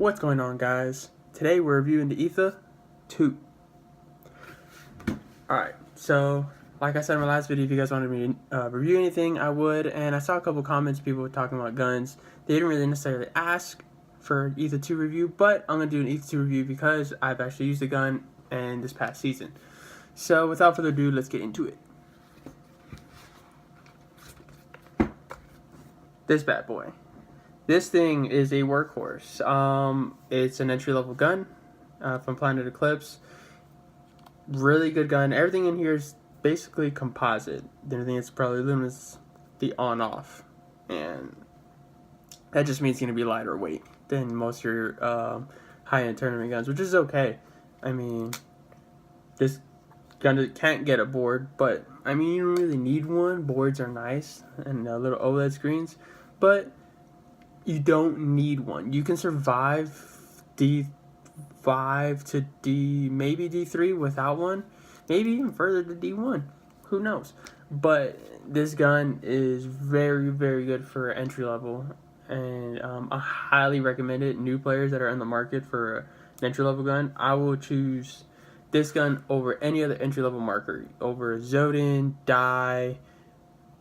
What's going on, guys? Today we're reviewing the Etha 2. Alright, so like I said in my last video, if you guys wanted me to review anything, I would. And I saw a couple comments, people talking about guns. They didn't really necessarily ask for Etha 2 review, but I'm going to do an Etha 2 review because I've actually used the gun in this past season. So without further ado, let's get into it. This bad boy. This thing is a workhorse. It's an entry-level gun from Planet Eclipse. Really good gun. Everything in here is basically composite. The only thing that's probably aluminum is the on-off, and that just means it's going to be lighter weight than most of your high-end tournament guns, which is okay. I mean, this gun can't get a board, but I mean, you don't really need one. Boards are nice and little OLED screens, but you don't need one. You can survive D5 to maybe D3 without one. Maybe even further to D1. Who knows? But this gun is very, very good for entry level. And I highly recommend it. New players that are in the market for an entry level gun, I will choose this gun over any other entry level marker. Over Zodin, Die,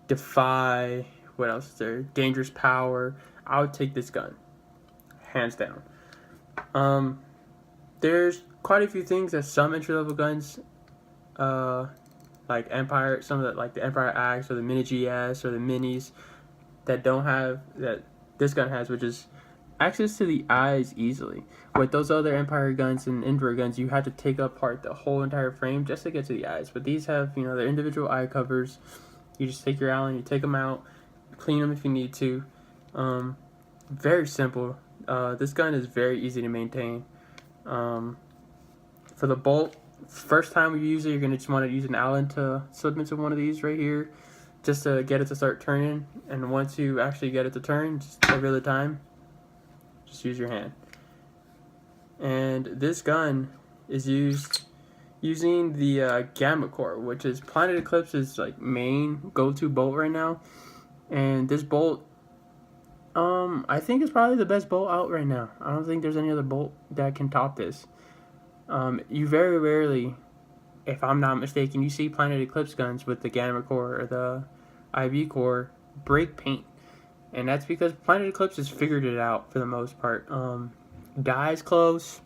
Defy, what else is there? Dangerous Power. I would take this gun, hands down. There's quite a few things that some entry-level guns, like Empire, some of the, like the Empire Axe or the Mini GS or the Minis, that don't have, that this gun has, which is access to the eyes easily. With those other Empire guns and Indoor guns, you have to take apart the whole entire frame just to get to the eyes. But these have, you know, their individual eye covers. You just take your Allen, you take them out, clean them if you need to. Very simple. This gun is very easy to maintain. For the bolt, first time you use it, you're going to just want to use an Allen to slip into one of these right here just to get it to start turning. And once you actually get it to turn, just every other time, just use your hand. And this gun is used using the Gamma Core, which is Planet Eclipse's like main go-to bolt right now. And this bolt, I think it's probably the best bolt out right now. I don't think there's any other bolt that can top this. You very rarely, if I'm not mistaken, you see Planet Eclipse guns with the Gamma Core or the IV Core break paint. And that's because Planet Eclipse has figured it out for the most part. Die's close.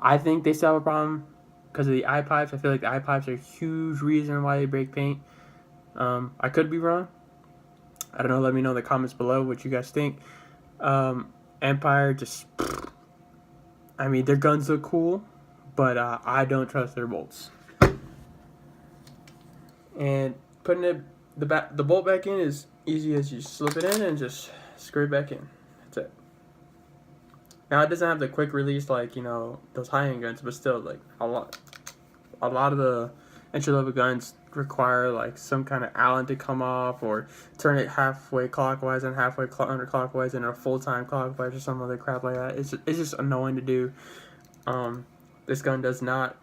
I think they still have a problem because of the eye pipes. I feel like the eye pipes are a huge reason why they break paint. I could be wrong. I don't know, let me know in the comments below what you guys think. Empire just, I mean, their guns look cool, but I don't trust their bolts. And putting the bolt back in is easy as you slip it in and just screw it back in. That's it. Now it doesn't have the quick release like, you know, those high-end guns, but still, like, a lot of the entry-level guns require like some kind of Allen to come off or turn it halfway clockwise and halfway counterclockwise and a full-time clockwise or some other crap like that. It's just annoying to do. This gun does not.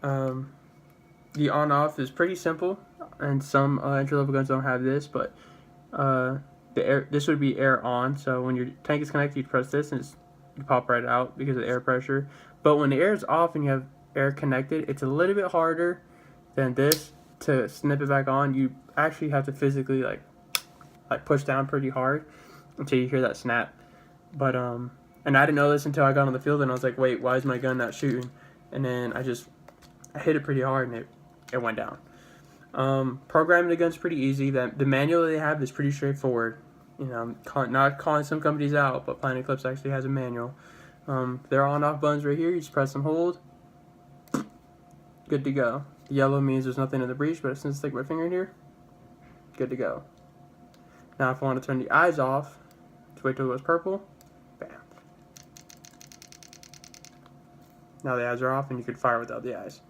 The on-off is pretty simple, and some entry-level guns don't have this, but this would be air on. So when your tank is connected, you press this and you pop right out because of air pressure. But when the air is off and you have air connected, it's a little bit harder than this to snip it back on. You actually have to physically like push down pretty hard until you hear that snap. But and I didn't know this until I got on the field and I was like, wait, why is my gun not shooting? And then I hit it pretty hard and it went down. Programming the gun's pretty easy. The manual they have is pretty straightforward. You know, I'm not calling some companies out, but Planet Eclipse actually has a manual. There are on-off buttons right here. You just press and hold. Good to go. The yellow means there's nothing in the breech, but since I stick my finger in here, good to go. Now if I want to turn the eyes off, just wait till it goes purple. Bam. Now the eyes are off and you can fire without the eyes.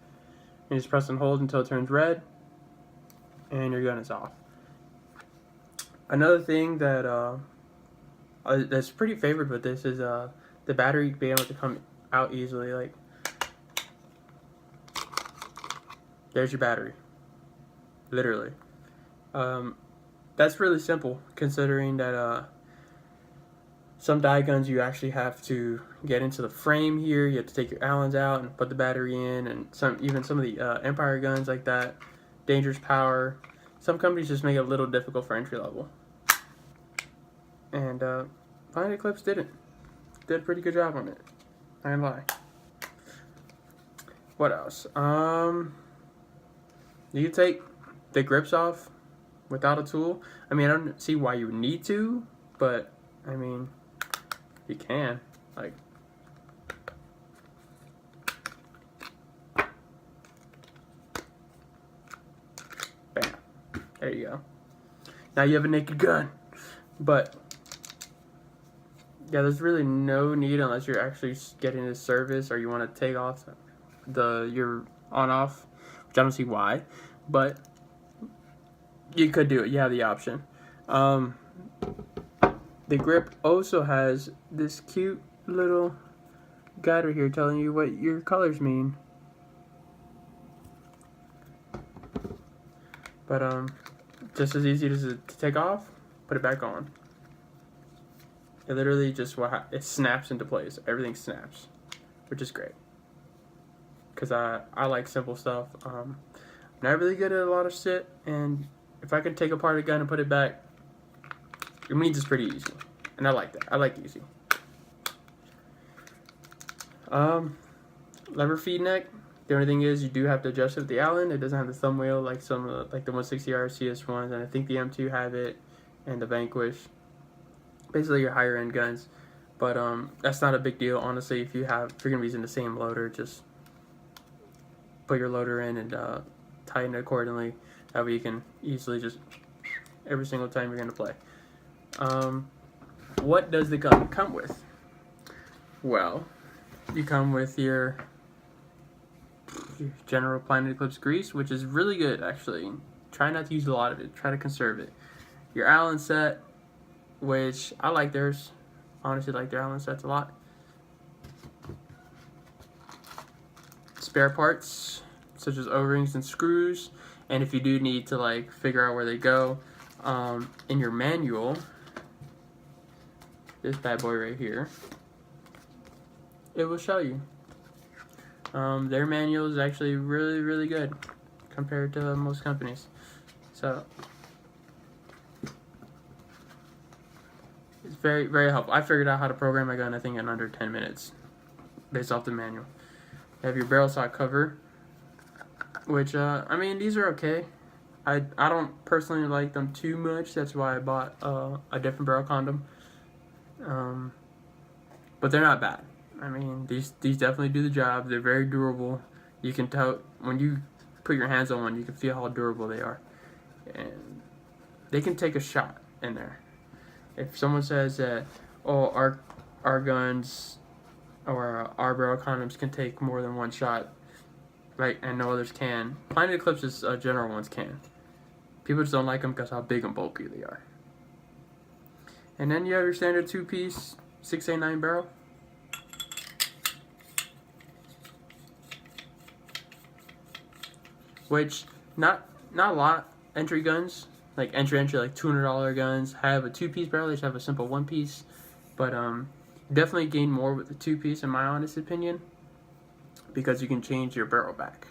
You just press and hold until it turns red, and your gun is off. Another thing that that's pretty favored with this is the battery being able to come out easily. Like, there's your battery, literally. That's really simple considering that Some die guns you actually have to get into the frame here. You have to take your Allens out and put the battery in, and even some of the Empire guns like that, Dangerous Power. Some companies just make it a little difficult for entry level. And Fine Eclipse did a pretty good job on it. I ain't lie. What else? You can take the grips off without a tool. I mean, I don't see why you would need to, but I mean, you can. Like, bam. There you go. Now you have a naked gun. But yeah, there's really no need unless you're actually getting a service or you want to take off your on-off, which I don't see why, but you could do it. You have the option. The grip also has this cute little guide here telling you what your colors mean. But just as easy to take off, put it back on. It literally just it snaps into place. Everything snaps, which is great. Cause I like simple stuff. I'm not really good at a lot of shit, and if I can take apart a gun and put it back, it means it's pretty easy, and I like that. I like easy. Lever feed neck. The only thing is you do have to adjust it with the Allen. It doesn't have the thumb wheel like some like the 160R CS ones, and I think the M2 have it, and the Vanquish. Basically your higher end guns, but that's not a big deal honestly. If you're gonna be using the same loader, just put your loader in and tighten it accordingly. That way you can easily just every single time you're gonna play. What does the gun come with? Well, you come with your General Planet Eclipse grease, which is really good actually. Try not to use a lot of it. Try to conserve it. Your Allen set, which I like theirs. Honestly, like their Allen sets a lot. Spare parts, such as O-rings and screws. And if you do need to like figure out where they go, in your manual, this bad boy right here, it will show you. Their manual is actually really, really good compared to most companies. So it's very, very helpful. I figured out how to program my gun, I think, in under 10 minutes based off the manual. You have your barrel stock cover, which, I mean, these are okay. I don't personally like them too much. That's why I bought a different barrel condom. But they're not bad. I mean, these definitely do the job. They're very durable. You can tell when you put your hands on one, you can feel how durable they are. And they can take a shot in there. If someone says that, oh, our guns or our barrel condoms can take more than one shot, right, and no others can, Planet Eclipse's general ones can. People just don't like them because how big and bulky they are. And then you have your standard two-piece 6A9 barrel. Which, not a lot entry guns, like entry like $200 guns have a two-piece barrel. They should have a simple one-piece, but definitely gain more with the two-piece in my honest opinion, because you can change your barrel back,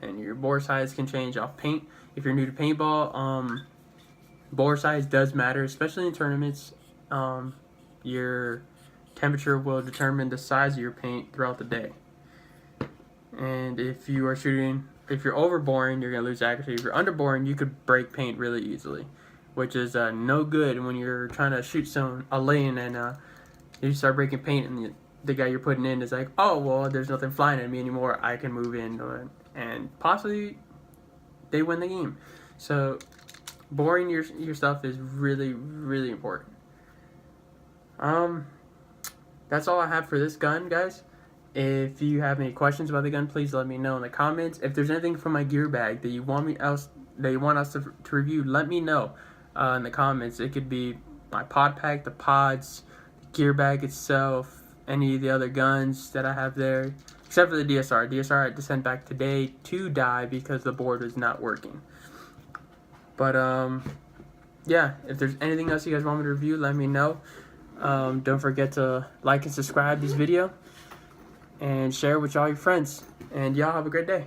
and your bore size can change off paint. If you're new to paintball, bore size does matter, especially in tournaments. Your temperature will determine the size of your paint throughout the day, and if you're overboring, you're going to lose accuracy. If you're underboring, you could break paint really easily, which is no good when you're trying to shoot a lane and you start breaking paint and the guy you're putting in is like, oh, well, there's nothing flying at me anymore. I can move in, and possibly they win the game. So boring your stuff is really, really important. That's all I have for this gun, guys. If you have any questions about the gun, please let me know in the comments. If there's anything from my gear bag that you want us to review, let me know in the comments. It could be my pod pack, the pods, the gear bag itself, any of the other guns that I have there, except for the DSR. DSR I had to send back today to die because the board was not working. But yeah, if there's anything else you guys want me to review, let me know. Don't forget to like and subscribe this video and share it with all your friends. And y'all have a great day.